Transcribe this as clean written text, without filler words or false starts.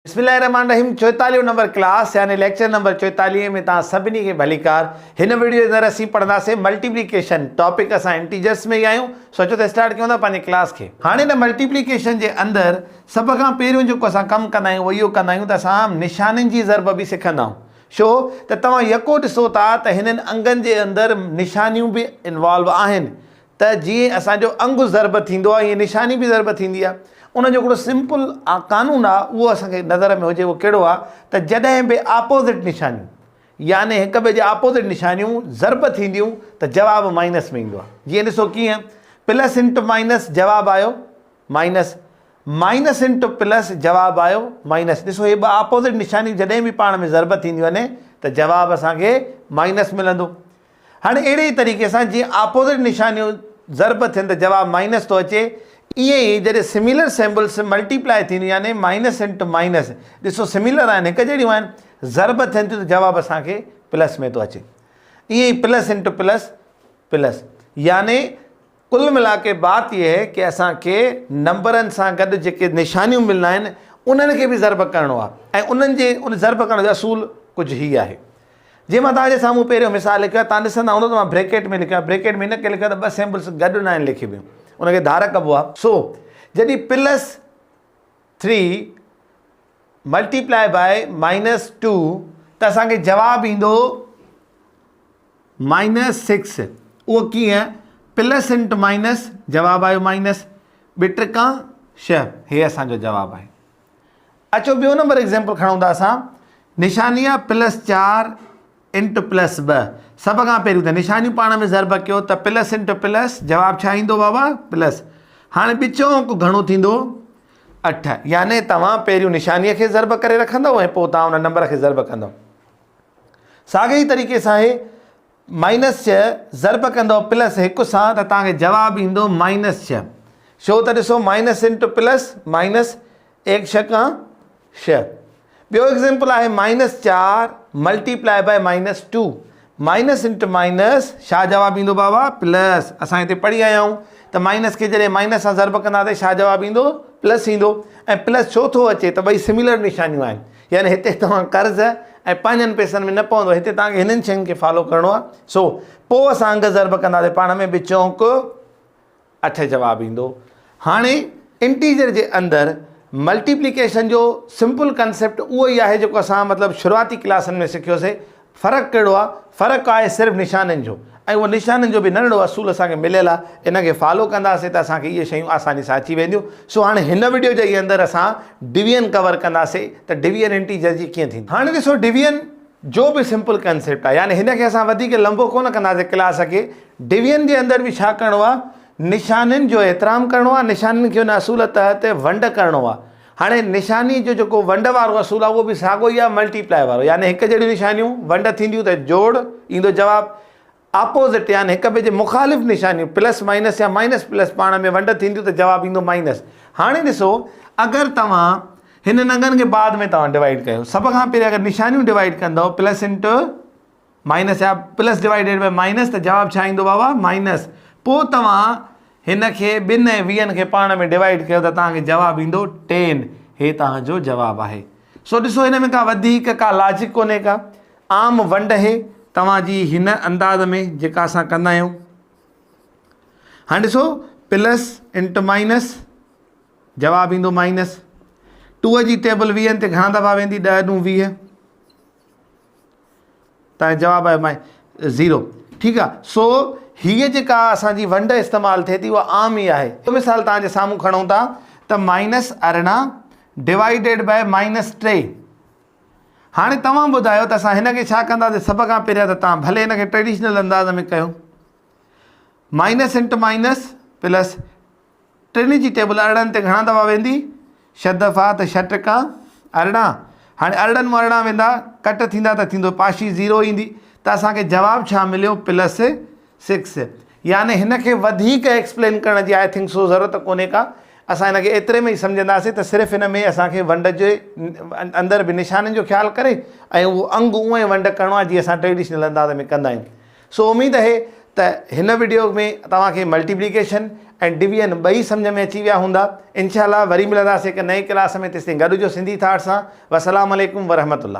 बिस्मिल्लाहिर्रहमानिर्रहीम 44 number class यानी lecture number 44 में तव्हां सभिनी खे भलीकार। हिन वीडियो जे अंदर असीं पढ़ंदासीं मल्टीप्लिकेशन। टॉपिक असां इंटीजर्स में ही आहियूं। सोचो त स्टार्ट कयूं था पंहिंजी क्लास खे। हाणे हिन मल्टीप्लिकेशन जे अंदर सभ खां पहिरियों जेको असां कमु कंदा आहियूं उहो इहो कंदा आहियूं त असां निशाननि जी ज़रब बि सिखंदा आहियूं। छो त तव्हां यको ॾिसो था त हिननि अंगनि जे अंदरि निशानियूं बि इन्वॉल्व आहिनि। त जीअं असांजो अंगु ज़रब थींदो आहे ईअं निशानी बि ज़रब थींदी आहे। उनजो हिकिड़ो सिंपल क़ानून आहे उहो असांखे नज़र में हुजे। उहो कहिड़ो आहे त जॾहिं बि आपोज़िट निशानियूं यानी हिक ॿिए जे आपोज़िट निशानियूं ज़रब थींदियूं त जवाबु माइनस में ईंदो आहे। जीअं ॾिसो कीअं प्लस इंटू माइनस जवाबु आयो माइनस, माइनस इंटू प्लस जवाबु आयो माइनस। ॾिसो हे ॿ आपोज़िट निशानियूं जॾहिं बि पाण में ज़रब थींदियूं आहिनि त जवाबु असांखे माइनस मिलंदो। हाणे अहिड़े ई तरीक़े सां जीअं आपोज़िट निशानियूं ज़रब थियनि त जवाबु माइनस थो अचे, ईअं ई जॾहिं सिमिलर सिम्बल्स मल्टीप्लाई थींदियूं यानी माइनस इंटू माइनस, ॾिसो सिमिलर आहिनि हिकु जहिड़ियूं आहिनि, ज़रब थियनि थियूं त जवाबु असांखे प्लस में थो अचे। ईअं E plus into plus plus, यानी कुल मिला के बात इहा आहे की असांखे नंबरनि सां गॾु जेके निशानियूं मिलंदा आहिनि उन्हनि खे बि ज़रब करिणो आहे ऐं उन्हनि जे उन ज़रब करण जो असूल कुझु हीअ आहे। जीअं मां तव्हांजे साम्हूं पहिरियों मिसाल लिखियो आहे, तव्हां ॾिसंदा हूंदो त मां ब्रेकेट में लिखियो आहे। ब्रेकेट में इन खे लिखियो त ॿ सिम्बल्स गॾु न आहिनि लिखी वियूं, उनखे धार कबो आहे। सो जॾहिं +3 मल्टीप्लाई बाय -2 त असांखे जवाबु ईंदो -6। उहो कीअं प्लस इंटू माइनस जवाबु आयो माइनस, ॿिट्रिकां 6 हे असांजो जवाबु आहे। अचो ॿियो नंबर एग्ज़ाम्पल खणूं था असां। निशानी आहे +4 इंटू +2। सभ खां पहिरियों त निशानियूं पाण में ज़रब कयो त प्लस इंटू प्लस जवाबु छा ईंदो बाबा प्लस। हाणे ॿिचो अंक घणो थींदो 8, यानी तव्हां पहिरियों निशानीअ खे ज़रब करे रखंदव ऐं पोइ तव्हां हुन नंबर खे ज़रब कंदव। साॻे ई तरीक़े सां आहे -6 ज़रब कंदव +1 सां त तव्हांखे जवाबु ईंदो -6। छो त ॾिसो माइनस इंटू प्लस माइनस 1 6 6। ॿियो एग्ज़ाम्पल आहे -4 multiply by -2। Minus into minus छा जवाबु ईंदो बाबा प्लस। असां हिते पढ़ी आया आहियूं त माइनस खे जॾहिं माइनस सां ज़रब कंदा त छा जवाबु ईंदो प्लस ईंदो। ऐं प्लस छो थो अचे त ॿई सिमिलर निशानियूं आहिनि, यानी हिते तव्हां कर्ज़ ऐं पंहिंजनि पैसनि में न पवंदो, हिते तव्हांखे हिननि शयुनि खे फॉलो करिणो आहे। सो पोइ असां अंग ज़रब कंदासीं पाण में, ॿिचो अंक 8 जवाबु ईंदो। हाणे इंटीजर जे अंदरि मल्टीप्लिकेशन जो सिंपल कंसेप्ट उहो ई आहे जेको असां मतिलबु शुरूआती क्लासनि में सिखियोसीं। फ़र्क़ु कहिड़ो आहे? फ़र्क़ु आहे सिर्फ़ु निशाननि जो, ऐं उहो निशाननि जो बि नंढिड़ो असूल असांखे मिलियल आहे। इन खे फॉलो कंदासीं त असांखे इहे शयूं आसानी सां अची वेंदियूं। सो हाणे हिन वीडियो जे अंदरि असां डिवीजन कवर कंदासीं त डिवीजन इंटीजर जी कीअं थींदी। हाणे ॾिसो डिवीजन जो बि सिंपल कंसेप्ट आहे, यानी हिन खे असां वधीक लंबो कोन कंदासीं क्लास खे। डिवीजन जे अंदरि बि छा करिणो आहे? निशानियुनि जो एतिराम करिणो आहे, निशानियुनि खे हुन असूल तहत वंड करिणो आहे। हाणे निशानी जो जेको वंड वारो असूल आहे उहो बि साॻियो ई आहे मल्टीप्लाई वारो, यानी हिकु जहिड़ियूं निशानियूं वंड थींदियूं त जोड़ ईंदो जवाबु। आपोज़िट यानी हिक ॿिए जे मुख़ालिफ़ निशानियूं प्लस माइनस या माइनस प्लस पाण में वंड थींदियूं त जवाबु ईंदो माइनस। हाणे ॾिसो अगरि तव्हां हिन अंगनि खे बाद में तव्हां डिवाइड कयो, सभ खां पहिरीं अगरि निशानियूं डिवाइड कंदव प्लस इंटू माइनस या प्लस डिवाइडेड बाय माइनस त जवाबु छा ईंदो बाबा माइनस। पोइ तव्हां हिन खे 2 ऐं 20 खे पाण में डिवाइड कयो त तव्हांखे जवाबु ईंदो 10। हे तव्हांजो जवाबु आहे। सो ॾिसो हिन में का लॉजिक कोन्हे, का आम वंड हे तव्हांजी हिन अंदाज़ में जेका असां कंदा आहियूं। हाणे ॾिसो प्लस इंटू माइनस जवाबु ईंदो माइनस। 2 जी टेबल 20 ते घणा दफ़ा वेंदी? 10 × 20 तव्हांजो जवाबु आहे 0। ठीकु आहे। सो हीअ जेका असांजी वंड इस्तेमालु थिए थी उहा आम ई आहे। मिसाल तव्हांजे साम्हूं खणूं था त -18 डिवाइडेड बाय -3। हाणे तव्हां ॿुधायो त असां हिन खे छा कंदासीं? सभ खां पहिरियों त तव्हां भले हिन खे ट्रेडिशनल अंदाज़ में कयो। माइनस इंटू माइनस प्लस 3 जी टेबल 18 ते घणा दफ़ा वेंदी? 6 दफ़ा, त 6 × 18। हाणे 18 मां 18 वेंदा कट थींदा त थींदो पाशी 0 ईंदी, त असांखे जवाबु छा मिलियो +6। यानी हिन खे वधीक एक्सप्लेन करण जी आई थिंक सो ज़रूरत कोन्हे का। असां हिन खे एतिरे में ई सम्झंदासीं त सिर्फ़ु हिन में असांखे वंड जे अंदरि बि निशाननि जो ख़्यालु करे ऐं उहो अंग उअं ई वंड करिणो आहे जीअं असां ट्रेडिशनल अंदाज़ में कंदा आहियूं। सो उमेदु आहे त हिन वीडियो में तव्हांखे मल्टीप्लिकेशन ऐं डिवीजन ॿई सम्झ में अची विया हूंदा। इंशाअल्लाह वरी मिलंदासीं हिकु नई क्लास में, तेसिताईं गॾु जो सिंधी थाट सां। वस्सलाम अलैकुम वरहमतुल्लाह।